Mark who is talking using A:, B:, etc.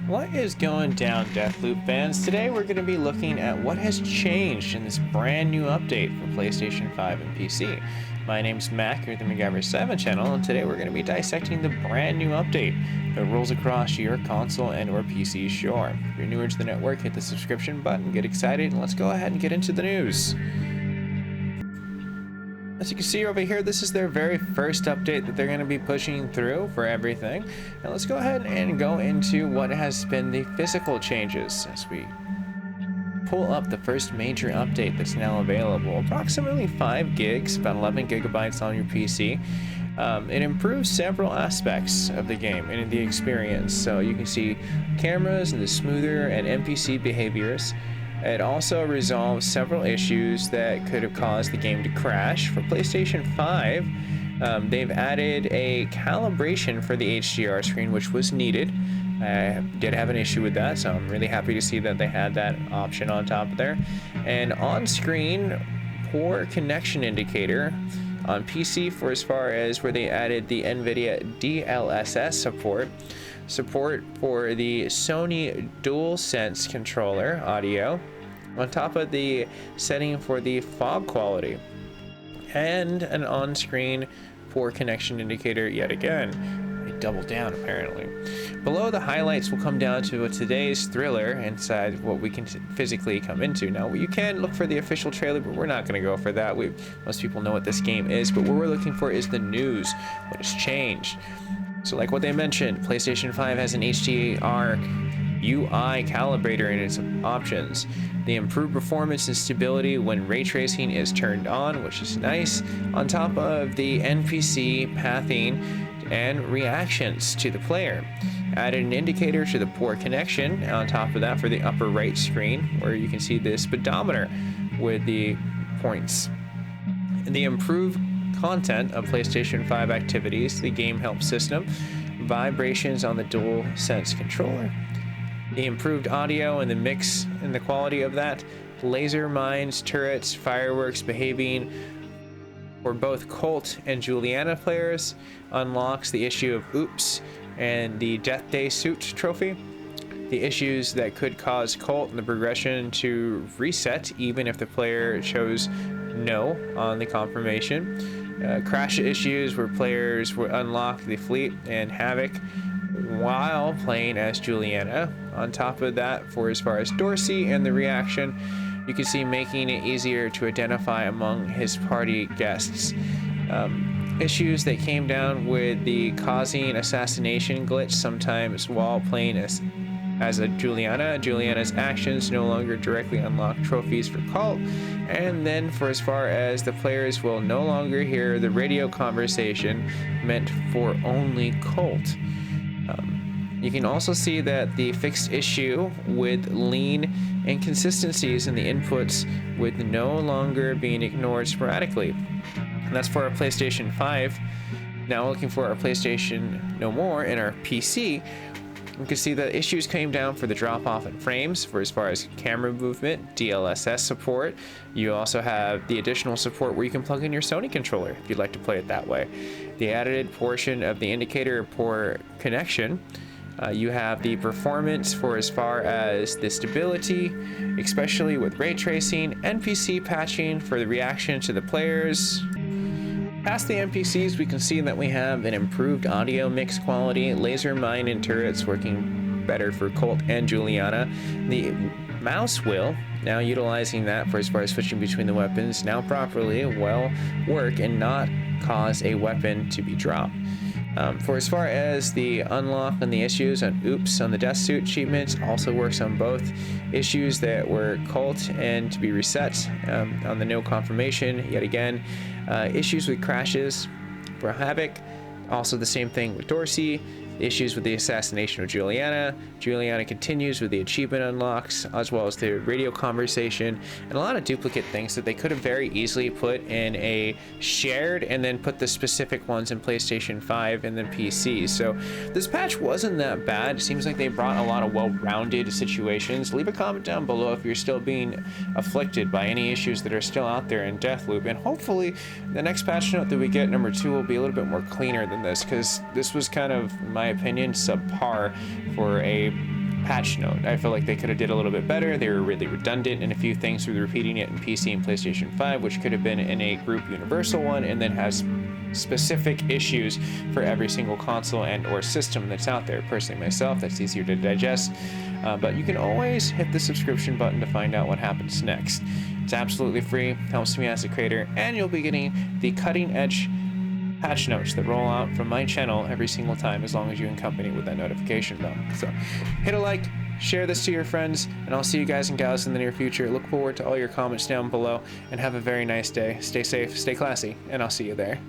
A: What is going down, DeathLoop fans? Today we're going to be looking at what has changed in this brand new update for PlayStation 5 and PC. My name's Mac, you're at the MacGyver7 channel, and today we're going to be dissecting the brand new update that rolls across your console and or PC shore. If you're newer to the network, hit the subscription button, get excited, and let's go ahead and get into the news. As you can see over here, this is their very first update that they're going to be pushing through for everything. Now let's go ahead and go into what has been the physical changes as we pull up the first major update that's now available. Approximately 5 gigs, about 11 gigabytes on your PC. It improves several aspects of the game and the experience. So you can see cameras and the smoother and NPC behaviors. It also resolves several issues that could have caused the game to crash. For PlayStation 5, they've added a calibration for the HDR screen, which was needed. I did have an issue with that, so I'm really happy to see that they had that option on top there. And on-screen poor connection indicator on PC for as far as where they added the NVIDIA DLSS support for the Sony DualSense controller audio, on top of the setting for the fog quality, and an on-screen poor connection indicator yet again. They doubled down apparently. Below the highlights will come down to today's thriller inside what we can physically come into. Now you can look for the official trailer, but we're not going to go for that. Most people know what this game is, but what we're looking for is the news, what has changed. So like what they mentioned, PlayStation 5 has an HDR UI calibrator in its options. The improved performance and stability when ray tracing is turned on, which is nice, on top of the NPC pathing and reactions to the player. Added an indicator to the poor connection on top of that for the upper right screen, where you can see the speedometer with the points. The improved content of PlayStation 5 activities, the game help system, vibrations on the DualSense controller, the improved audio and the mix and the quality of that, laser mines, turrets, fireworks behaving for both Colt and Juliana players, unlocks the issue of Oops and the Death Day Suit trophy, the issues that could cause Colt and the progression to reset even if the player chose no on the confirmation. Crash issues where players would unlock the fleet and havoc while playing as Juliana. On top of that, for as far as Dorsey and the reaction, you can see making it easier to identify among his party guests. Issues that came down with the causing assassination glitch sometimes while playing as a Juliana's actions no longer directly unlock trophies for Colt, and then for as far as the players will no longer hear the radio conversation meant for only Colt. You can also see that the fixed issue with lean inconsistencies in the inputs with no longer being ignored sporadically. And that's for our PlayStation 5. Now looking for our PlayStation No More in our PC, you can see the issues came down for the drop-off in frames for as far as camera movement, DLSS support. You also have the additional support where you can plug in your Sony controller if you'd like to play it that way. The added portion of the indicator of poor connection. You have the performance for as far as the stability, especially with ray tracing, NPC patching for the reaction to the players. Past the NPCs, we can see that we have an improved audio mix quality, laser mine and turrets working better for Colt and Juliana. The mouse wheel, now utilizing that for as far as switching between the weapons, now properly will work and not cause a weapon to be dropped. For as far as the unlock and the issues on Oops on the Death Suit achievements, also works on both issues that were Colt and to be reset on the no confirmation yet again. Issues with crashes for Havoc, also the same thing with Dorsey. Issues with the assassination of Juliana. Juliana continues with the achievement unlocks, as well as the radio conversation, and a lot of duplicate things that they could have very easily put in a shared and then put the specific ones in PlayStation 5 and then PC. So this patch wasn't that bad. It seems like they brought a lot of well-rounded situations. Leave a comment down below if you're still being afflicted by any issues that are still out there in DeathLoop, and hopefully the next patch note that we get, number 2, will be a little bit more cleaner than this, because this was kind of, in my opinion, subpar for a patch note. I feel like they could have did a little bit better. They were really redundant in a few things through repeating it in PC and PlayStation 5, which could have been in a group universal one, and then has specific issues for every single console and or system that's out there. Personally myself, that's easier to digest, but you can always hit the subscription button to find out what happens next. It's absolutely free, helps me as a creator, and you'll be getting the cutting edge patch notes that roll out from my channel every single time, as long as you accompany it with that notification bell. So hit a like, share this to your friends, and I'll see you guys and gals in the near future. Look forward to all your comments down below, and have a very nice day. Stay safe, stay classy, and I'll see you there.